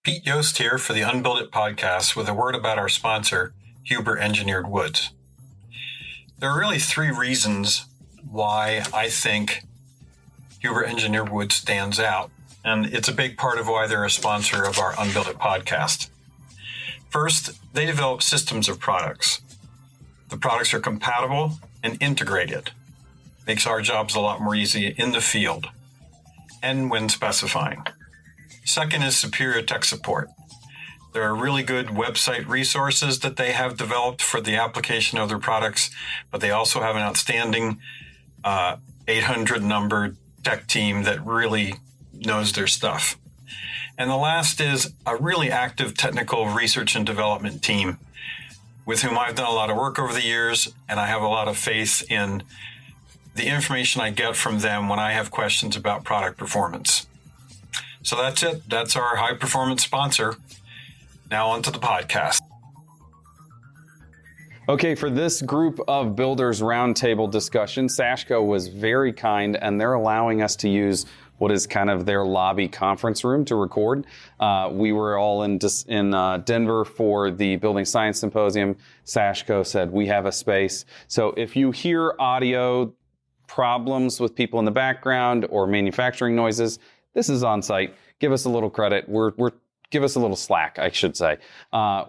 Pete Yost here for the Unbuild It podcast with a word about our sponsor, Huber Engineered Woods. There are really three reasons why I think Huber Engineered Woods stands out, and it's a big part of why they're a sponsor of our Unbuild It podcast. First, they develop systems of products. The products are compatible and integrated. Makes our jobs a lot more easy in the field and when specifying. Second is superior tech support. There are really good website resources that they have developed for the application of their products, but they also have an outstanding 800 numbered tech team that really knows their stuff. And the last is a really active technical research and development team with whom I've done a lot of work over the years, and I have a lot of faith in the information I get from them when I have questions about product performance. So that's it. That's our high performance sponsor. Now on to the podcast. Okay, for this group of builders roundtable discussion, Sashco was very kind, and they're allowing us to use what is kind of their lobby conference room to record. We were all in Denver for the Building Science Symposium. Sashco said we have a space. So if you hear audio problems with people in the background or manufacturing noises, this is on site. Give us a little credit. Give us a little slack, I should say.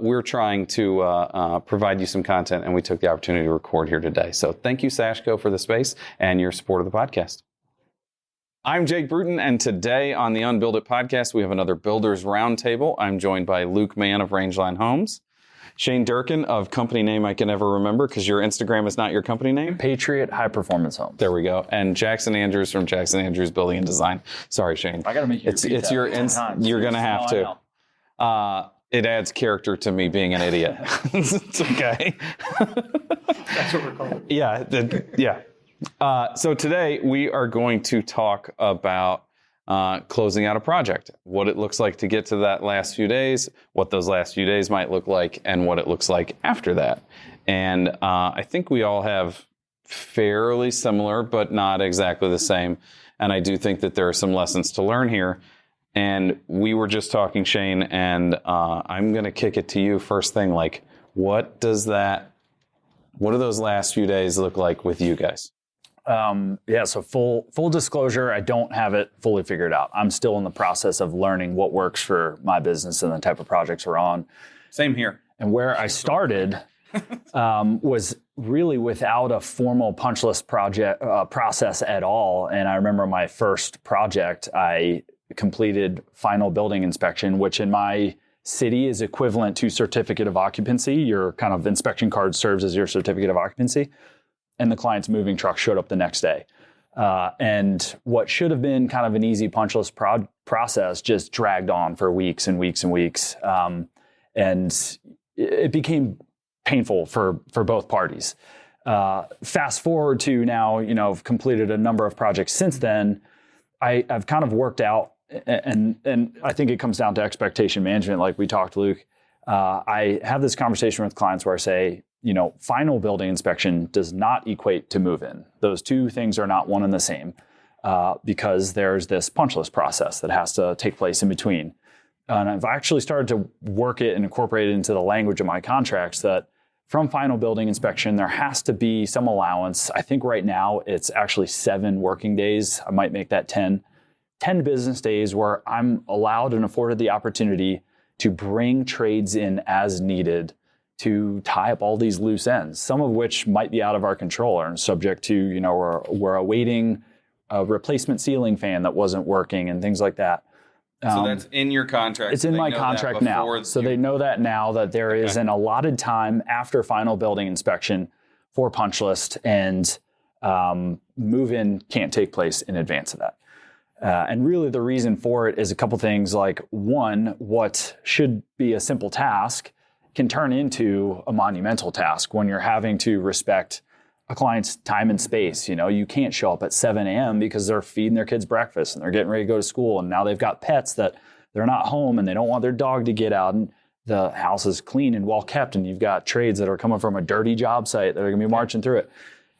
We're trying to provide you some content, and we took the opportunity to record here today. So thank you, Sashco, for the space and your support of the podcast. I'm Jake Bruton, and today on the Unbuild It podcast, we have another Builders Roundtable. I'm joined by Luke Mann of Rangeline Homes, Shane Durkin of company name I can never remember because your Instagram is not your company name. Patriot High-Performance Homes. There we go. And Jackson Andrews from Jackson Andrews Building and Design. Sorry, Shane. I got to make you repeat it's that your you're going to have to. It adds character to me being an idiot. It's okay. That's what we're called. Yeah. So today we are going to talk about closing out a project, what it looks like to get to that last few days, what those last few days might look like, and what it looks like after that. And I think we all have fairly similar, but not exactly the same. And I do think that there are some lessons to learn here. And we were just talking, Shane, and I'm going to kick it to you first thing. Like, what do those last few days look like with you guys? So full disclosure, I don't have it fully figured out. I'm still in the process of learning what works for my business and the type of projects we're on. Same here. And where I started was really without a formal punch list process at all. And I remember my first project, I completed final building inspection, which in my city is equivalent to certificate of occupancy. Your kind of inspection card serves as your certificate of occupancy. And the client's moving truck showed up the next day. And what should have been kind of an easy punch list process just dragged on for weeks and weeks and weeks. And it became painful for both parties. Fast forward to now, I've completed a number of projects since then. I've kind of worked out, and I think it comes down to expectation management, like we talked, Luke. I have this conversation with clients where I say, final building inspection does not equate to move-in. Those two things are not one and the same because there's this punch list process that has to take place in between. And I've actually started to work it and incorporate it into the language of my contracts that from final building inspection, there has to be some allowance. I think right now it's actually 7 working days. I might make that 10 business days where I'm allowed and afforded the opportunity to bring trades in as needed to tie up all these loose ends, some of which might be out of our control and subject to, we're awaiting a replacement ceiling fan that wasn't working and things like that. So that's in your contract. It's in my contract now. So they know that now that there is an allotted time after final building inspection for punch list, and move-in can't take place in advance of that. And really the reason for it is a couple things, like one, what should be a simple task can turn into a monumental task when you're having to respect a client's time and space. You can't show up at 7 a.m. because they're feeding their kids breakfast and they're getting ready to go to school. And now they've got pets that they're not home and they don't want their dog to get out. And the house is clean and well kept. And you've got trades that are coming from a dirty job site that are going to be marching through it.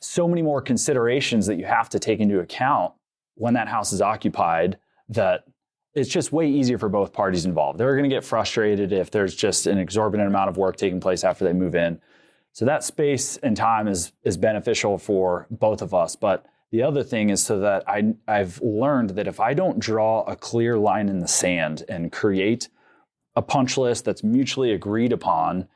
So many more considerations that you have to take into account when that house is occupied that it's just way easier for both parties involved. They're going to get frustrated if there's just an exorbitant amount of work taking place after they move in. So that space and time is beneficial for both of us. But the other thing is so that I've learned that if I don't draw a clear line in the sand and create a punch list that's mutually agreed upon,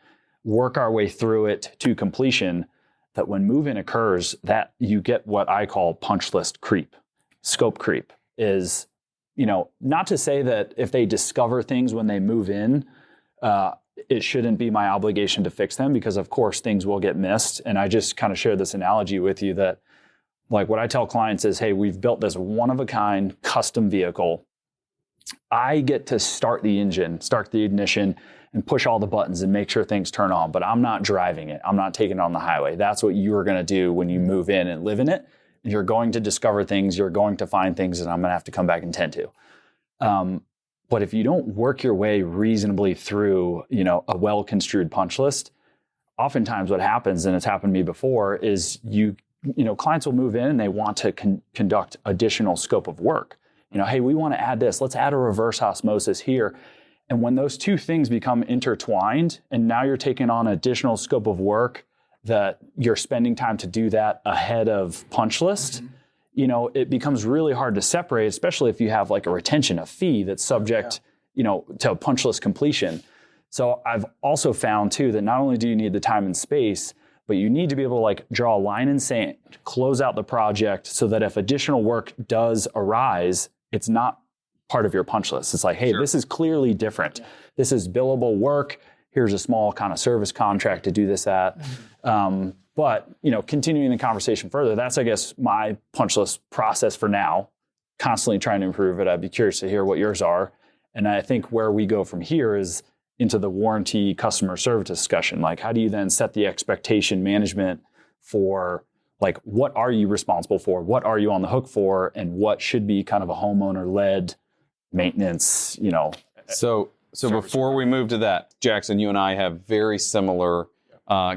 work our way through it to completion, that when move-in occurs, that you get what I call punch list creep. Scope creep is, not to say that if they discover things when they move in, it shouldn't be my obligation to fix them, because of course things will get missed. And I just kind of share this analogy with you that, like, what I tell clients is, hey, we've built this one-of-a-kind custom vehicle. I get to start the engine, start the ignition, and push all the buttons and make sure things turn on, but I'm not driving it. I'm not taking it on the highway. That's what you're going to do when you move in and live in it. You're going to discover things, you're going to find things, and I'm going to have to come back and tend to. But if you don't work your way reasonably through, a well-construed punch list, oftentimes what happens, and it's happened to me before, is clients will move in and they want to conduct additional scope of work. Hey, we want to add this. Let's add a reverse osmosis here. And when those two things become intertwined, and now you're taking on additional scope of work that you're spending time to do that ahead of punch list, it becomes really hard to separate, especially if you have like a retention, a fee that's subject, to punch list completion. So I've also found too that not only do you need the time and space, but you need to be able to like draw a line in sand, close out the project so that if additional work does arise, it's not part of your punch list. It's like, hey, This is clearly different. Yeah. This is billable work. Here's a small kind of service contract to do this at. But, continuing the conversation further, that's, I guess, my punch list process for now, constantly trying to improve it. I'd be curious to hear what yours are. And I think where we go from here is into the warranty customer service discussion. Like, how do you then set the expectation management for, like, what are you responsible for? What are you on the hook for? And what should be kind of a homeowner-led maintenance, So before we move to that, Jackson, you and I have very similar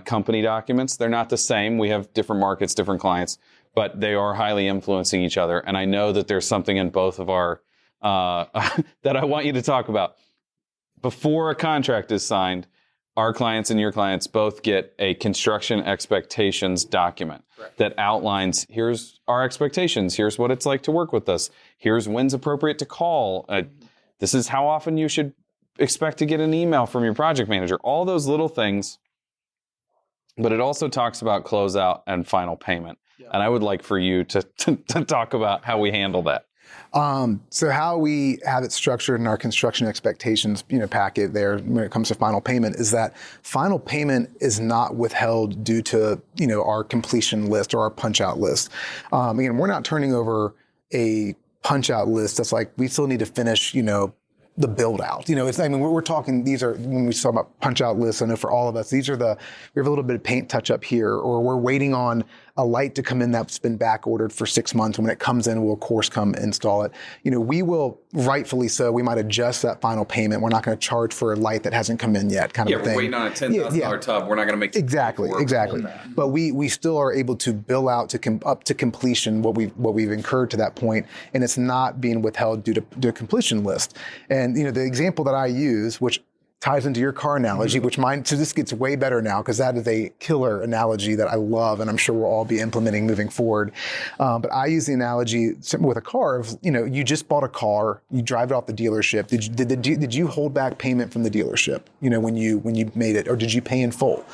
company documents. They're not the same. We have different markets, different clients, but they are highly influencing each other. And I know that there's something in both of our that I want you to talk about. Before a contract is signed, our clients and your clients both get a construction expectations document that outlines, here's our expectations, here's what it's like to work with us, here's when's appropriate to call, this is how often you should expect to get an email from your project manager, all those little things. But it also talks about closeout and final payment. Yeah. And I would like for you to talk about how we handle that. So how we have it structured in our construction expectations, packet there when it comes to final payment is that final payment is not withheld due to, our completion list or our punch out list. Again, we're not turning over a punch out list that's like, we still need to finish, the build out. We're talking, these are, when we talk about punch out lists, I know for all of us, we have a little bit of paint touch up here, or we're waiting on a light to come in that's been back ordered for 6 months. And when it comes in, we'll of course come install it. We will, rightfully so, we might adjust that final payment. We're not going to charge for a light that hasn't come in yet, kind of a thing. Yeah, we're waiting on a $10,000 tub. We're not going to make exactly. But we still are able to bill out up to completion what we've incurred to that point, and it's not being withheld due to the completion list. And the example that I use, which ties into your car analogy, so this gets way better now because that is a killer analogy that I love, and I'm sure we'll all be implementing moving forward. But I use the analogy with a car of, you just bought a car, you drive it off the dealership. Did you hold back payment from the dealership, when you made it, or did you pay in full?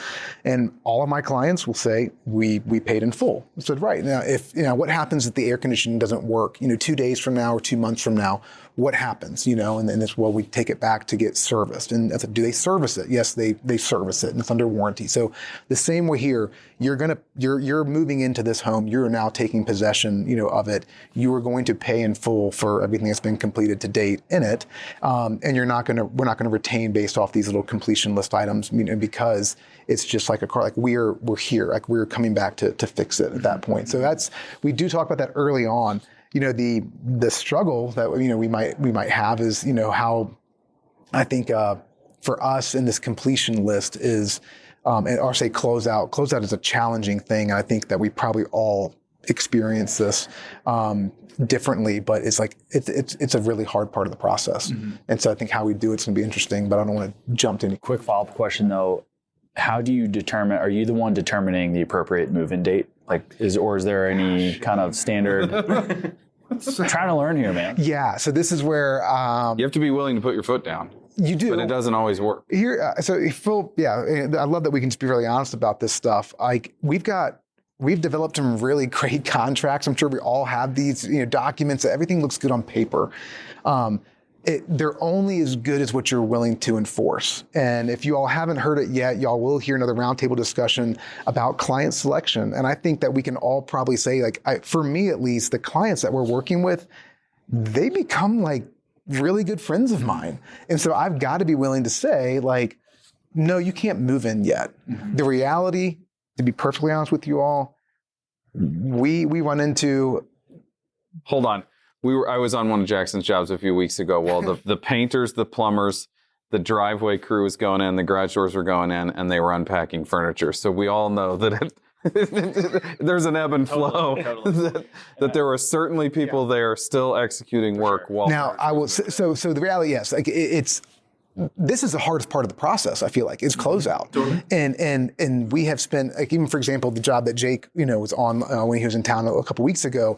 And all of my clients will say, we paid in full. I said, right. Now, what happens if the air conditioning doesn't work, 2 days from now or 2 months from now? What happens, and then it's, we take it back to get serviced. And I said, do they service it? Yes, they service it, and it's under warranty. So the same way here, you're moving into this home, you're now taking possession, of it. You are going to pay in full for everything that's been completed to date in it. And we're not going to retain based off these little completion list items, because it's just like a car, like we're here, like we're coming back to fix it at that point. So we do talk about that early on. The struggle that we might have is how I think for us in this completion list is or say closeout. Closeout is a challenging thing, and I think that we probably all experience this differently, but it's like it's a really hard part of the process. And so I think how we do it's going to be interesting, but I don't want to jump to any. Quick follow-up question though. How do you determine, are you the one determining the appropriate move-in date? Or is there any kind of standard? Trying to learn here, man. Yeah. So this is where You have to be willing to put your foot down. you do. But it doesn't always work. Here, I love that we can just be really honest about this stuff. Like we've developed some really great contracts. I'm sure we all have these, documents. Everything looks good on paper. They're only as good as what you're willing to enforce. And if you all haven't heard it yet, y'all will hear another roundtable discussion about client selection. And I think that we can all probably say, for me at least, the clients that we're working with, they become like really good friends of mine. And so I've got to be willing to say, no, you can't move in yet. The reality, to be perfectly honest with you all, we run into. Hold on. I was on one of Jackson's jobs a few weeks ago. Well, the painters, the plumbers, the driveway crew was going in, the garage doors were going in, and they were unpacking furniture. So we all know that there's an ebb and flow. Totally. That there were certainly people there still executing work. While now I will. So the reality, yes, this is the hardest part of the process. I feel like is closeout, and we have spent even for example the job that Jake was on when he was in town a couple weeks ago.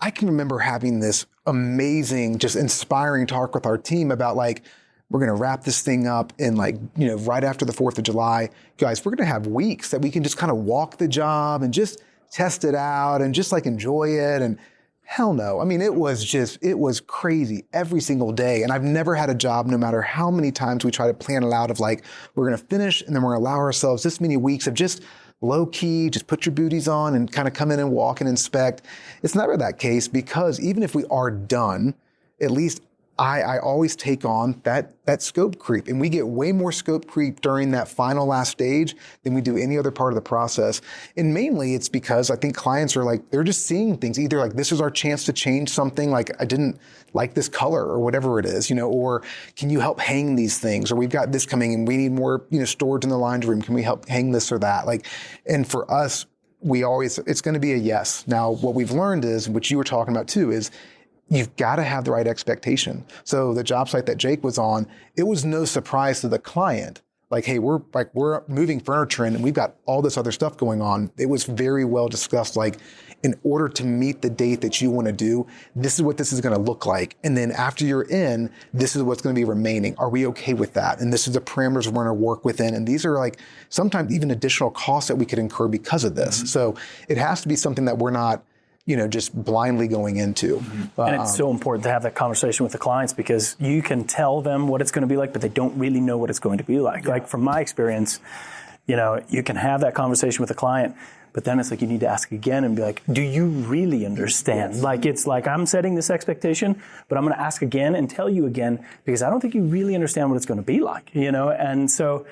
I can remember having this amazing, just inspiring talk with our team about we're going to wrap this thing up in right after the 4th of July. Guys, we're going to have weeks that we can just kind of walk the job and just test it out and just enjoy it. And hell no. I mean, it was crazy every single day. And I've never had a job, no matter how many times we try to plan it out of we're going to finish and then we're going to allow ourselves this many weeks of just low key, just put your booties on and kind of come in and walk and inspect. It's never that case because even if we are done, at least I always take on that scope creep, and we get way more scope creep during that final last stage than we do any other part of the process. And mainly it's because I think clients are they're just seeing things either this is our chance to change something, I didn't like this color or whatever it is, or can you help hang these things, or we've got this coming and we need more, storage in the laundry room. Can we help hang this or that? And for us, it's going to be a yes. Now, what we've learned is, which you were talking about too, is you've got to have the right expectation. So the job site that Jake was on, it was no surprise to the client. Hey, we're moving furniture in and we've got all this other stuff going on. It was very well discussed. In order to meet the date that you want to do, this is what this is going to look like. And then after you're in, this is what's going to be remaining. Are we okay with that? And this is the parameters we're going to work within. And these are sometimes even additional costs that we could incur because of this. Mm-hmm. So it has to be something that we're not just blindly going into. And it's so important to have that conversation with the clients because you can tell them what it's going to be like, but they don't really know what it's going to be like. Yeah. From my experience, you can have that conversation with the client, but then it's you need to ask again and be do you really understand? Yes. It's I'm setting this expectation, but I'm going to ask again and tell you again because I don't think you really understand what it's going to be like, And so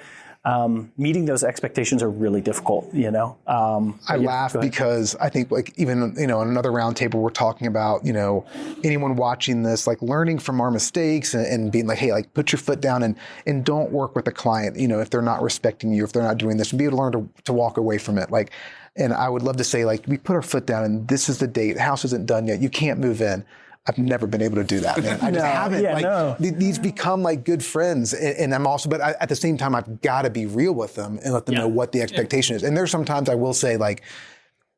meeting those expectations are really difficult, I laugh because I think even, on another roundtable, we're talking about, anyone watching this, learning from our mistakes and being hey, put your foot down and don't work with the client, if they're not respecting you, if they're not doing this, and be able to learn to walk away from it. And I would love to say we put our foot down and this is the date, the house isn't done yet, you can't move in. I've never been able to do that, man. I just haven't. Yeah, These become good friends, and I'm also. But at the same time, I've got to be real with them and let them know what the expectation is. And there's sometimes I will say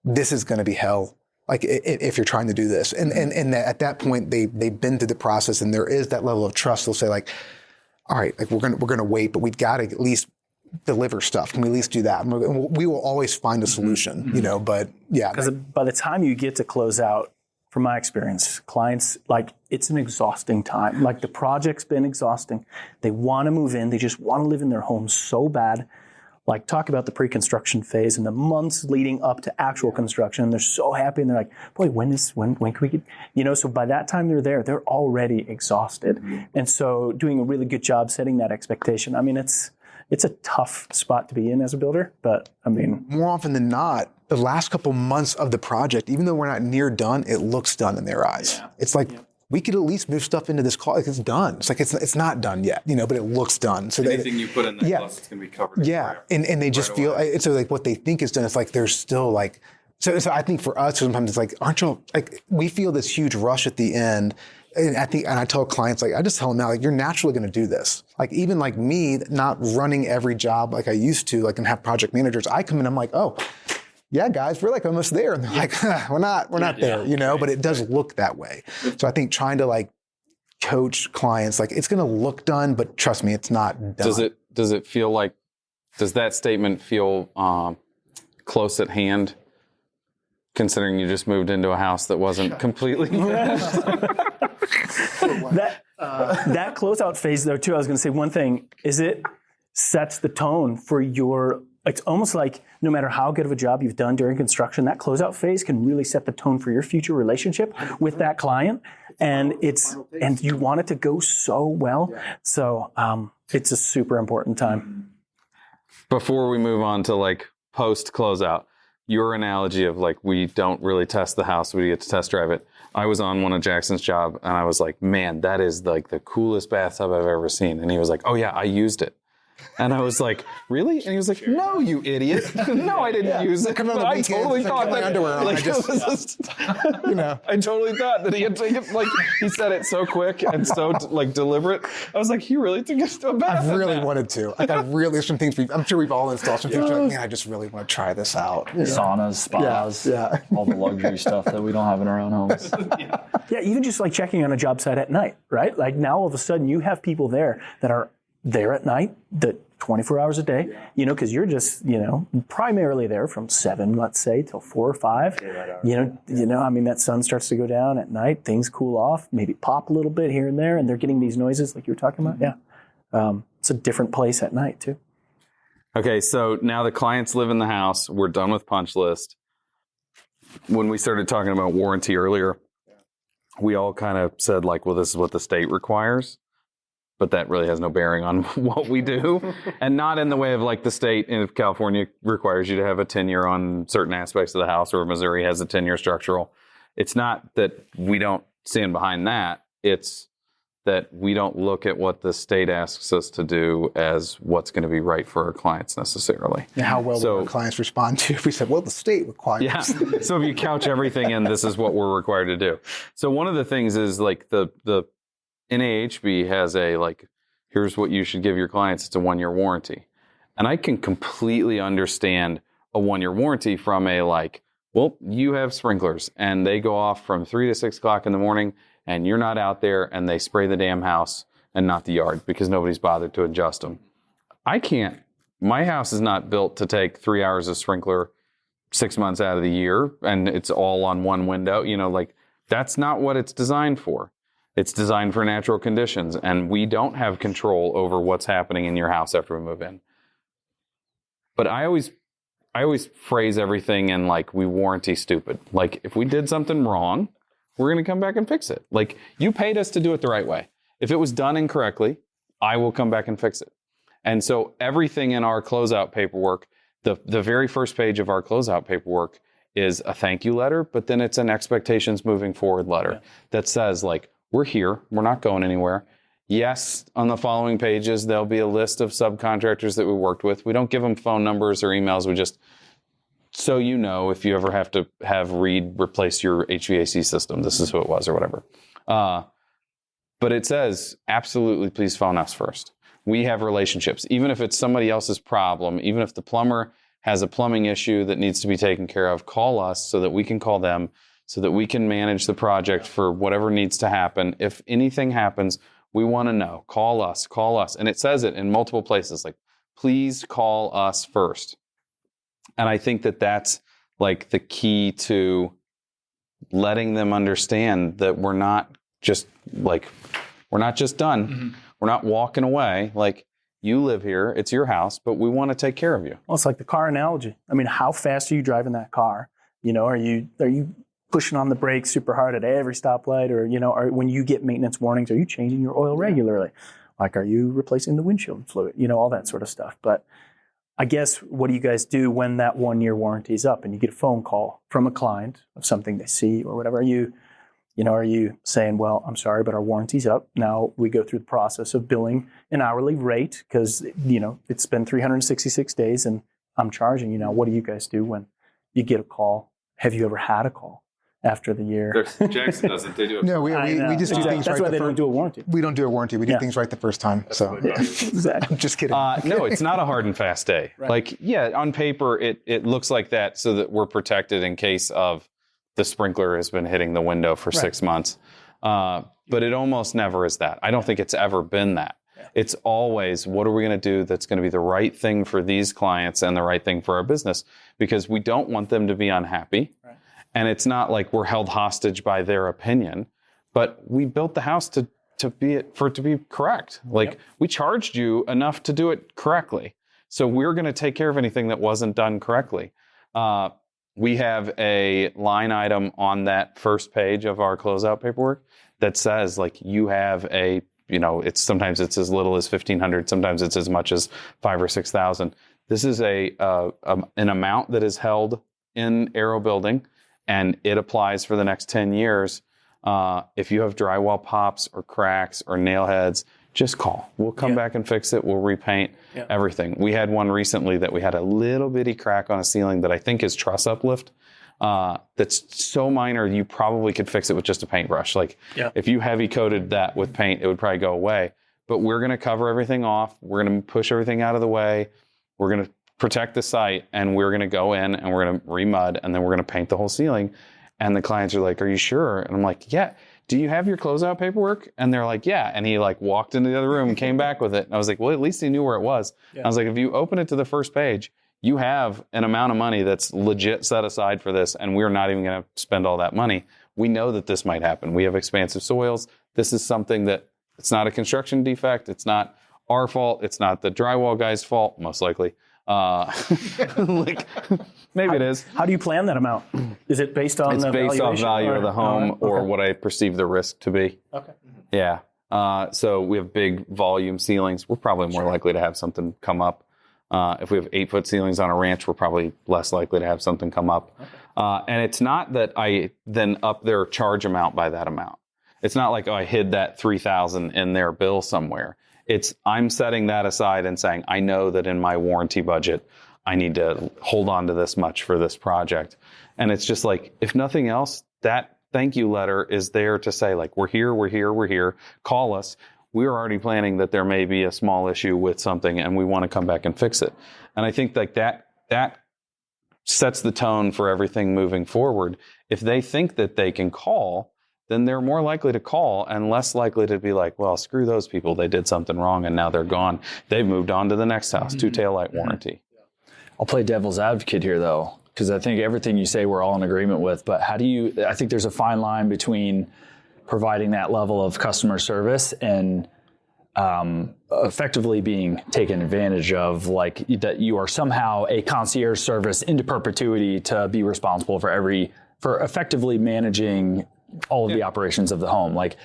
this is going to be hell. If you're trying to do this, and at that point they've been through the process, and there is that level of trust. They'll say all right, we're gonna wait, but we've got to at least deliver stuff. Can we at least do that? And we will always find a solution, But yeah, because by the time you get to close out. From my experience, clients, it's an exhausting time. The project's been exhausting. They want to move in. They just want to live in their home so bad. Talk about the pre-construction phase and the months leading up to actual construction. And they're so happy. And they're boy, when can we get, so by that time they're there, they're already exhausted. Mm-hmm. And so doing a really good job setting that expectation. I mean, it's a tough spot to be in as a builder, but more often than not, the last couple months of the project, even though we're not near done, it looks done in their eyes. Yeah. It's we could at least move stuff into this closet. It's done. It's it's not done yet, but it looks done. So anything you put in that closet's going to be covered. Yeah, and they just feel away. It's what they think is done. It's there's still So I think for us, sometimes it's like, aren't you like, we feel this huge rush at the end. And I tell clients, like, I just tell them now, like, you're naturally going to do this. Like, even like me, not running every job like I used to, like, and have project managers, I come in, I'm like, oh, yeah, guys, we're like almost there. And they're like, we're not there, you know, but it does look that way. So I think trying to like coach clients, like, it's going to look done, but trust me, it's not done. Does it feel like, does that statement feel close at hand, considering you just moved into a house that wasn't completely finished? That closeout phase, though, too, I was going to say one thing, is it sets the tone for your, it's almost like no matter how good of a job you've done during construction, that closeout phase can really set the tone for your future relationship with that client. And you want it to go so well. So it's a super important time. Before we move on to like post closeout, your analogy of like, we don't really test the house, we get to test drive it. I was on one of Jackson's job and I was like, man, that is like the coolest bathtub I've ever seen. And he was like, oh yeah, I used it. And I was like, really? And he was like, no, you idiot. No, I didn't use it. Come on, I totally thought that underwear on. Like, you know, I totally thought that he had taken, like, he said it so quick and so like deliberate. I was like, he really took us to a bath. I really wanted to. Like, there's some things I'm sure we've all installed some things. Like, man, I just really want to try this out. Saunas, spas, all the luxury stuff that we don't have in our own homes. Yeah, even just like checking on a job site at night, right? Like now all of a sudden you have people there that are there at night, the 24 hours a day, you know, because you're just, you know, primarily there from 7, let's say, till 4 or 5. You know, I mean, that sun starts to go down at night, things cool off, maybe pop a little bit here and there, and they're getting these noises like you were talking about. Yeah. It's a different place at night, too. Okay, so now the clients live in the house. We're done with punch list. When we started talking about warranty earlier, we all kind of said, like, well, this is what the state requires. But that really has no bearing on what we do. And not in the way of like the state in California requires you to have a 10-year on certain aspects of the house, or Missouri has a 10-year structural. It's not that we don't stand behind that. It's that we don't look at what the state asks us to do as what's going to be right for our clients necessarily. And how well will our clients respond to if we said, well, the state requires. Yeah. So if you couch everything in, this is what we're required to do. So one of the things is like the NAHB has a, like, here's what you should give your clients. It's a 1-year warranty. And I can completely understand a 1-year warranty from a, like, well, you have sprinklers and they go off from 3 to 6 o'clock in the morning and you're not out there and they spray the damn house and not the yard because nobody's bothered to adjust them. I can't. My house is not built to take 3 hours of sprinkler 6 months out of the year and it's all on one window. You know, like, that's not what it's designed for. It's designed for natural conditions, and we don't have control over what's happening in your house after we move in. But I always phrase everything in like, we warranty stupid. Like, if we did something wrong, we're going to come back and fix it. Like, you paid us to do it the right way. If it was done incorrectly, I will come back and fix it. And so everything in our closeout paperwork, the very first page of our closeout paperwork is a thank you letter, but then it's an expectations moving forward letter that says, like, we're here. We're not going anywhere. Yes, on the following pages, there'll be a list of subcontractors that we worked with. We don't give them phone numbers or emails. We just, so you know, if you ever have to have Reed replace your HVAC system, this is who it was or whatever. But it says, absolutely, please phone us first. We have relationships. Even if it's somebody else's problem, even if the plumber has a plumbing issue that needs to be taken care of, call us so that we can call them, so that we can manage the project for whatever needs to happen. If anything happens, we want to know. Call us. And it says it in multiple places, like, please call us first. And I think that that's like the key to letting them understand that we're not just done. Mm-hmm. We're not walking away. Like, you live here, it's your house, but we want to take care of you. Well, it's like the car analogy. I mean, how fast are you driving that car? You know, are you pushing on the brakes super hard at every stoplight, or, you know, when you get maintenance warnings, are you changing your oil regularly? Like, are you replacing the windshield fluid? You know, all that sort of stuff. But I guess, what do you guys do when that 1-year warranty is up and you get a phone call from a client of something they see or whatever? Are you saying, well, I'm sorry, but our warranty's up. Now we go through the process of billing an hourly rate because, you know, it's been 366 days and I'm charging you now. What do you guys do when you get a call have you ever had a call after the year? Jackson doesn't. They do it. No, we just do things That's right. why they don't do a warranty. We don't do a warranty. We do things right the first time. So Exactly. I'm just kidding. No, it's not a hard and fast day. Right. Like, yeah, on paper, it looks like that so that we're protected in case of the sprinkler has been hitting the window for 6 months. But it almost never is that. I don't think it's ever been that. Yeah. It's always, what are we going to do that's going to be the right thing for these clients and the right thing for our business? Because we don't want them to be unhappy. Right. And it's not like we're held hostage by their opinion, but we built the house for it to be correct. Like, we charged you enough to do it correctly. So we're going to take care of anything that wasn't done correctly. We have a line item on that first page of our closeout paperwork that says, like, you have a, sometimes it's as little as $1,500, sometimes it's as much as $5,000 or $6,000. This is an amount that is held in Aero Building, and it applies for the next 10 years. If you have drywall pops or cracks or nail heads, just call. We'll come back and fix it. We'll repaint everything. We had one recently that we had a little bitty crack on a ceiling that I think is truss uplift. That's so minor you probably could fix it with just a paintbrush. Like, if you heavy coated that with paint, it would probably go away. But we're going to cover everything off. We're going to push everything out of the way. We're going to protect the site, and we're going to go in and we're going to remud, and then we're going to paint the whole ceiling. And the clients are like, "Are you sure?" And I'm like, "Yeah. Do you have your closeout paperwork?" And they're like, "Yeah." And he walked into the other room and came back with it. And I was like, well, at least he knew where it was. Yeah. I was like, if you open it to the first page, you have an amount of money that's legit set aside for this, and we're not even going to spend all that money. We know that this might happen. We have expansive soils. This is something that it's not a construction defect. It's not our fault. It's not the drywall guy's fault, most likely. Maybe it is. How do you plan that amount? Is it based on the based on value of the home or what I perceive the risk to be. Okay. Yeah. So we have big volume ceilings. We're probably more likely to have something come up. If we have 8-foot ceilings on a ranch, we're probably less likely to have something come up. Okay. And it's not that I then up their charge amount by that amount. It's not like, I hid that $3,000 in their bill somewhere. It's, I'm setting that aside and saying, I know that in my warranty budget, I need to hold on to this much for this project. And it's just like, if nothing else, that thank you letter is there to say, like, we're here, call us. We're already planning that there may be a small issue with something and we want to come back and fix it. And I think like that sets the tone for everything moving forward. If they think that they can call, then they're more likely to call and less likely to be like, well, screw those people. They did something wrong and now they're gone. They've moved on to the next house, 2 taillight warranty. I'll play devil's advocate here, though, because I think everything you say we're all in agreement with. But I think there's a fine line between providing that level of customer service and effectively being taken advantage of, like that you are somehow a concierge service into perpetuity to be responsible for effectively managing all of the operations of the home. Like,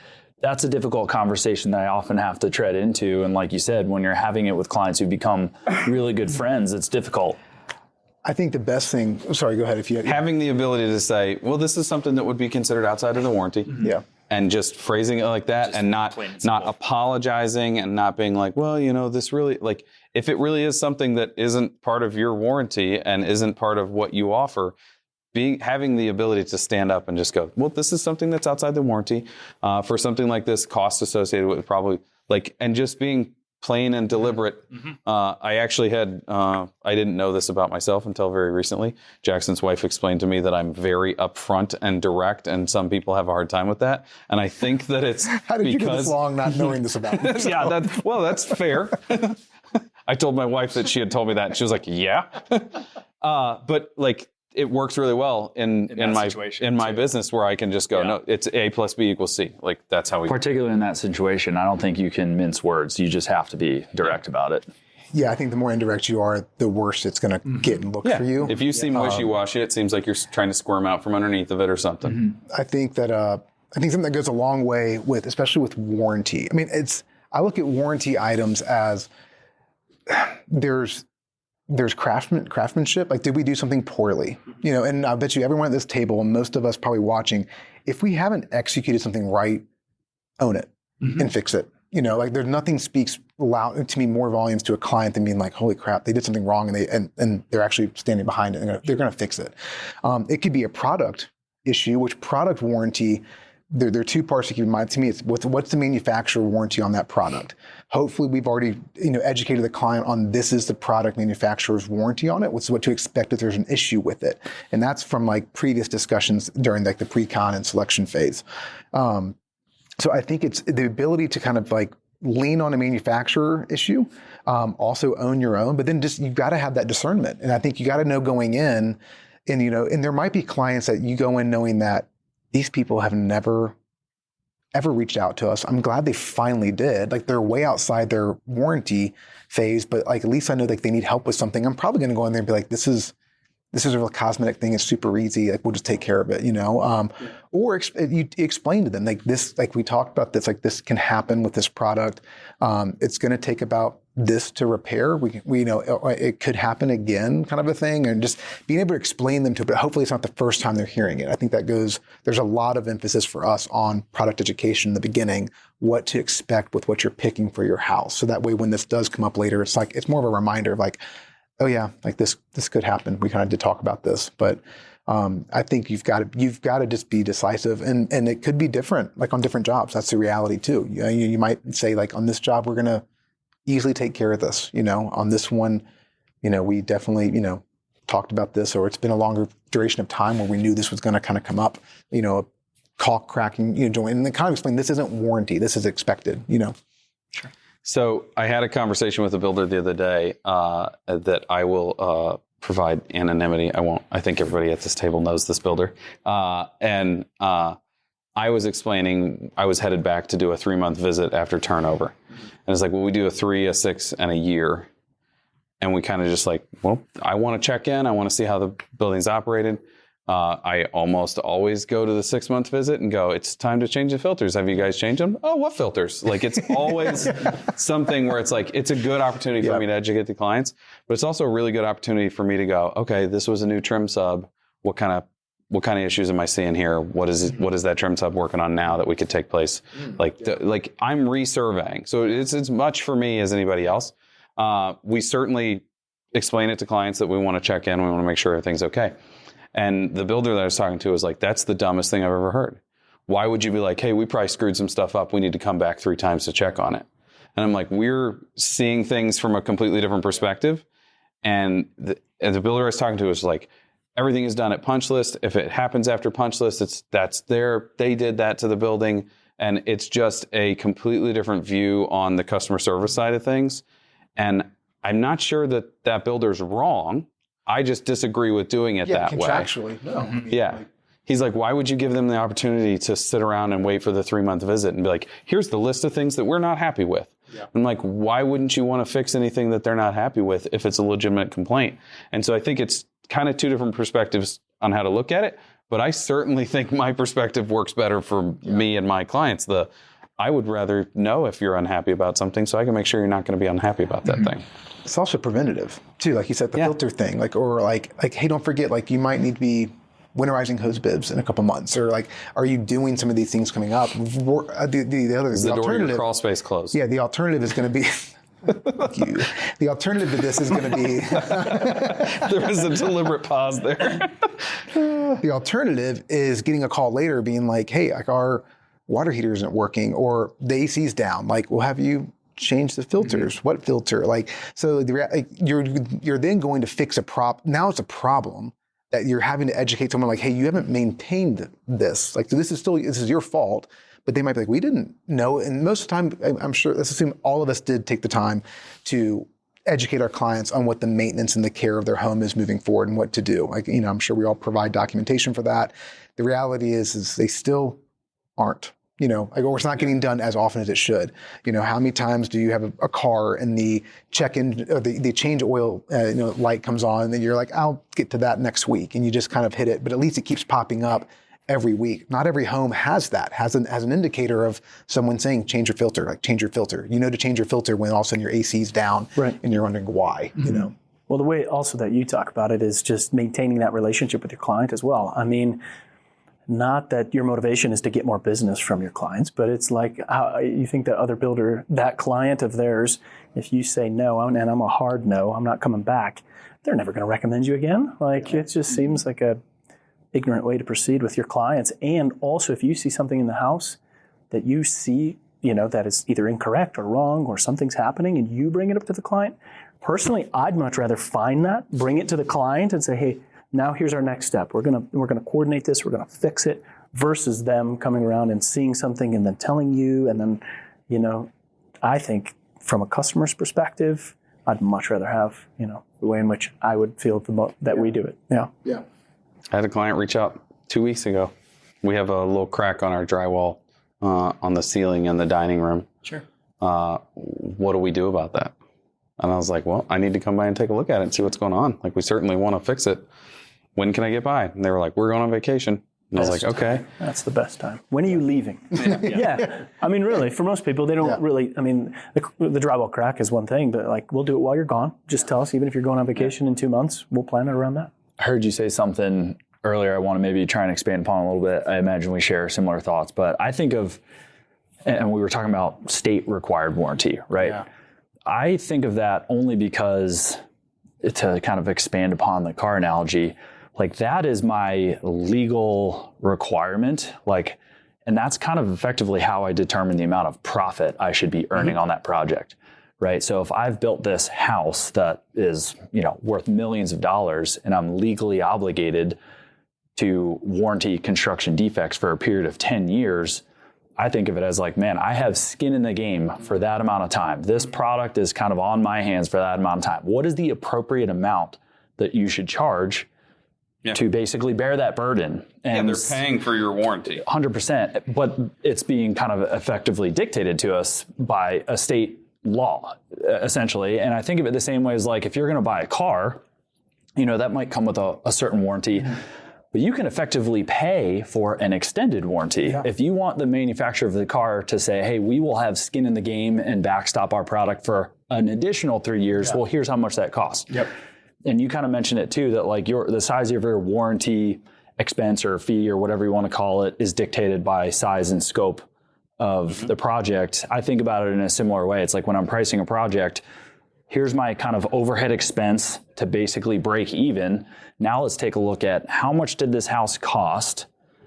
that's a difficult conversation that I often have to tread into. And like you said, when you're having it with clients who become really good friends, it's difficult. I think the best thing, sorry, go ahead if you having the ability to say, well, this is something that would be considered outside of the warranty. Mm-hmm. Yeah. And just phrasing it like that, just and not apologizing and not being like, well, this really, like, if it really is something that isn't part of your warranty and isn't part of what you offer, having the ability to stand up and just go, well, this is something that's outside the warranty. For something like this, cost associated with it probably, like, and just being plain and deliberate. Mm-hmm. I actually had, I didn't know this about myself until very recently. Jackson's wife explained to me that I'm very upfront and direct, and some people have a hard time with that. And I think that it's How did you get this long not knowing this about me? Yeah, that's fair. I told my wife that she had told me that, and she was like, yeah. But like, it works really well in my business where I can just go, no, it's A plus B equals C. Like, that's how we. Particularly in that situation, I don't think you can mince words. You just have to be direct about it. Yeah, I think the more indirect you are, the worse it's going to get and look for you. If you seem wishy-washy, it seems like you're trying to squirm out from underneath of it or something. Mm-hmm. I think something that goes a long way with, especially with warranty. I mean, I look at warranty items as there's craftsmanship. Like, did we do something poorly? And I bet you everyone at this table, and most of us probably watching, if we haven't executed something right, own it and fix it. like there's nothing speaks loud to me more volumes to a client than being like, holy crap, they did something wrong and they're actually standing behind it and they're going to fix it. It could be a product issue, which product warranty, there are two parts to keep in mind. To me, it's what's the manufacturer warranty on that product. Hopefully we've already educated the client on this is the product manufacturer's warranty on it, what's what to expect if there's an issue with it. And that's from like previous discussions during like the pre-con and selection phase. So I think it's the ability to kind of like lean on a manufacturer issue, also own your own, but then just you've got to have that discernment. And I think you got to know going in, and there might be clients that you go in knowing that these people have never ever reached out to us. I'm glad they finally did. Like they're way outside their warranty phase, but like at least I know like they need help with something. I'm probably going to go in there and be like, this is a real cosmetic thing. It's super easy. Like we'll just take care of it, Or you explain to them like this, like we talked about this, like this can happen with this product. It's going to take about this to repair. We it could happen again, kind of a thing, and just being able to explain them to. But hopefully, it's not the first time they're hearing it. I think there's a lot of emphasis for us on product education in the beginning, what to expect with what you're picking for your house. So that way, when this does come up later, it's more of a reminder of like, oh yeah, like this could happen. We kind of did talk about this, but I think you've got to just be decisive, and it could be different, like on different jobs. That's the reality too. You might say like on this job we're gonna easily take care of this. On this one, we definitely talked about this, or it's been a longer duration of time where we knew this was going to kind of come up. A caulk cracking, joint, and then kind of explain this isn't warranty. This is expected. Sure. So I had a conversation with a builder the other day that I will provide anonymity. I think everybody at this table knows this builder. And I was explaining, I was headed back to do a 3-month visit after turnover. And it's like, well, we do a 3, a 6, and a year. And we kind of just like, well, I want to check in. I want to see how the building's operated. I almost always go to the 6-month visit and go, it's time to change the filters. Have you guys changed them? Oh, what filters? Like it's always something where it's like, it's a good opportunity for me to educate the clients, but it's also a really good opportunity for me to go, okay, this was a new trim sub. What kind of issues am I seeing here? What is that trim sub working on now that we could take place? Like I'm resurveying. So it's as much for me as anybody else. We certainly explain it to clients that we want to check in. We want to make sure everything's okay. And the builder that I was talking to was like, that's the dumbest thing I've ever heard. Why would you be like, hey, we probably screwed some stuff up. We need to come back 3 times to check on it. And I'm like, we're seeing things from a completely different perspective. And the builder I was talking to was like, everything is done at punch list. If it happens after punch list, they did that to the building. And it's just a completely different view on the customer service side of things. And I'm not sure that builder's wrong. I just disagree with doing it that way. Contractually, no. He's like, why would you give them the opportunity to sit around and wait for the 3-month visit and be like, here's the list of things that we're not happy with. Yeah. I'm like, why wouldn't you want to fix anything that they're not happy with if it's a legitimate complaint? And so I think it's kind of 2 different perspectives on how to look at it. But I certainly think my perspective works better for me and my clients. I would rather know if you're unhappy about something so I can make sure you're not going to be unhappy about that thing. It's also preventative too, like you said, the filter thing, like, hey, don't forget, like you might need to be winterizing hose bibs in a couple months, or like, are you doing some of these things coming up? The door of your crawl space closed? Yeah, the alternative is going to be. The alternative to this is going to be. There was a deliberate pause there. The alternative is getting a call later, being like, hey, like our water heater isn't working, or the AC's down. Like, we'll have you change the filters. Mm-hmm. What filter? Like, so you're then going to fix a now it's a problem that you're having to educate someone like, hey, you haven't maintained this. Like, so this is your fault. But they might be like, we didn't know. And most of the time, I'm sure, let's assume all of us did take the time to educate our clients on what the maintenance and the care of their home is moving forward and what to do. Like, I'm sure we all provide documentation for that. The reality is they still aren't. Or it's not getting done as often as it should. How many times do you have a car and the check-in or the change oil light comes on, and then you're like, I'll get to that next week, and you just kind of hit it. But at least it keeps popping up every week. Not every home has that, has an indicator of someone saying, change your filter, like change your filter. To change your filter when all of a sudden your AC's down, right? And you're wondering why. Mm-hmm. Well, the way also that you talk about it is just maintaining that relationship with your client as well. I mean, Not that your motivation is to get more business from your clients, but it's like how you think that other builder, that client of theirs, if you say no, and I'm a hard no, I'm not coming back, they're never going to recommend you again. Like, it just seems like a ignorant way to proceed with your clients. And also, if you see something in the house that you see, that is either incorrect or wrong or something's happening and you bring it up to the client, personally, I'd much rather find that, bring it to the client and say, hey, now here's our next step. We're gonna coordinate this. We're gonna fix it. Versus them coming around and seeing something and then telling you. And then, I think from a customer's perspective, I'd much rather have the way in which I would feel that we do it. Yeah. Yeah. I had a client reach out 2 weeks ago. We have a little crack on our drywall on the ceiling in the dining room. Sure. What do we do about that? And I was like, well, I need to come by and take a look at it and see what's going on. Like, we certainly want to fix it. When can I get by? And they were like, we're going on vacation. And I was like, okay. That's the best time. When are you leaving? Yeah. I mean, really, for most people, they don't really, I mean, the drywall crack is one thing, but like, we'll do it while you're gone. Just tell us, even if you're going on vacation in 2 months, we'll plan it around that. I heard you say something earlier I want to maybe try and expand upon a little bit. I imagine we share similar thoughts, but I think of, and we were talking about state required warranty, right? Yeah. I think of that only because, to kind of expand upon the car analogy, like, that is my legal requirement. Like, and that's kind of effectively how I determine the amount of profit I should be earning on that project, right? So if I've built this house that is, worth millions of dollars and I'm legally obligated to warranty construction defects for a period of 10 years, I think of it as like, man, I have skin in the game for that amount of time. This product is kind of on my hands for that amount of time. What is the appropriate amount that you should charge to basically bear that burden? And they're paying for your warranty. 100%, but it's being kind of effectively dictated to us by a state law, essentially. And I think of it the same way as, like, if you're going to buy a car, that might come with a certain warranty, but you can effectively pay for an extended warranty. Yeah. If you want the manufacturer of the car to say, hey, we will have skin in the game and backstop our product for an additional 3 years, well, here's how much that costs. Yep. And you kind of mentioned it too, that like the size of your warranty expense or fee or whatever you want to call it is dictated by size and scope of the project. I think about it in a similar way. It's like, when I'm pricing a project, here's my kind of overhead expense to basically break even. Now let's take a look at how much did this house cost?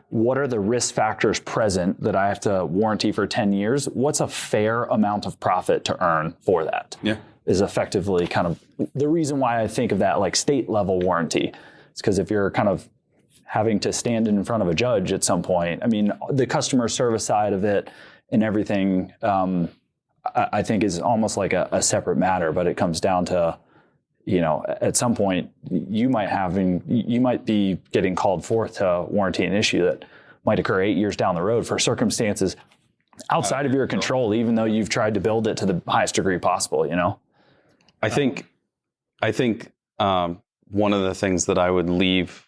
What are the risk factors present that I have to warranty for 10 years? What's a fair amount of profit to earn for that? Yeah. Is effectively kind of the reason why I think of that like state level warranty. It's because if you're kind of having to stand in front of a judge at some point, I mean, the customer service side of it and everything, I think is almost like a separate matter, but it comes down to, at some point you might be getting called forth to warranty an issue that might occur 8 years down the road for circumstances outside of your control, even though you've tried to build it to the highest degree possible, I think one of the things that I would leave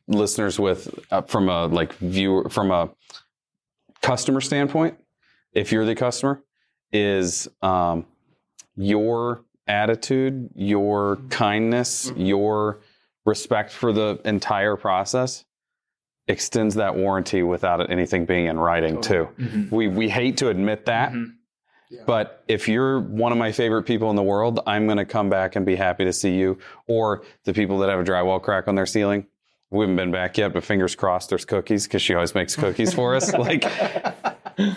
listeners with from a customer standpoint, if you're the customer, is your attitude, your kindness, your respect for the entire process extends that warranty without anything being in writing too. We hate to admit that. But if you're one of my favorite people in the world, I'm going to come back and be happy to see you. Or the people that have a drywall crack on their ceiling. We haven't been back yet, but fingers crossed there's cookies, because she always makes cookies for us. Like,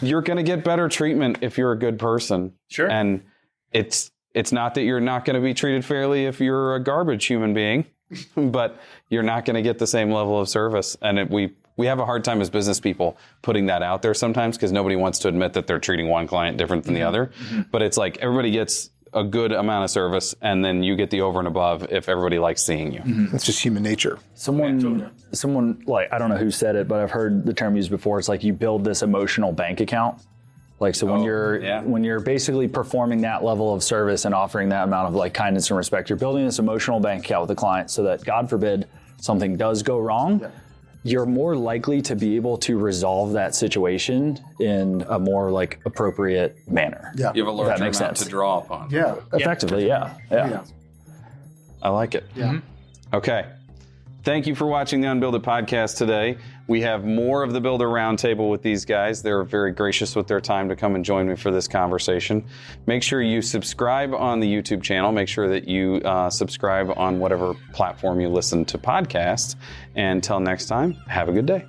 you're going to get better treatment if you're a good person. Sure. And it's not that you're not going to be treated fairly if you're a garbage human being, but you're not going to get the same level of service. And we have a hard time as business people putting that out there sometimes, because nobody wants to admit that they're treating one client different than the other. But it's like, everybody gets a good amount of service, and then you get the over and above if everybody likes seeing you. That's just human nature. Someone like, I don't know who said it, but I've heard the term used before. It's like, you build this emotional bank account. Like, so when you're basically performing that level of service and offering that amount of like kindness and respect, you're building this emotional bank account with the client, so that God forbid something does go wrong, you're more likely to be able to resolve that situation in a more like appropriate manner. Yeah. You have a larger amount to draw upon. Yeah. Effectively, yeah. I like it. Yeah. Okay. Thank you for watching the Unbuild It podcast today. We have more of the Builder Roundtable with these guys. They're very gracious with their time to come and join me for this conversation. Make sure you subscribe on the YouTube channel. Make sure that you subscribe on whatever platform you listen to podcasts. And until next time, have a good day.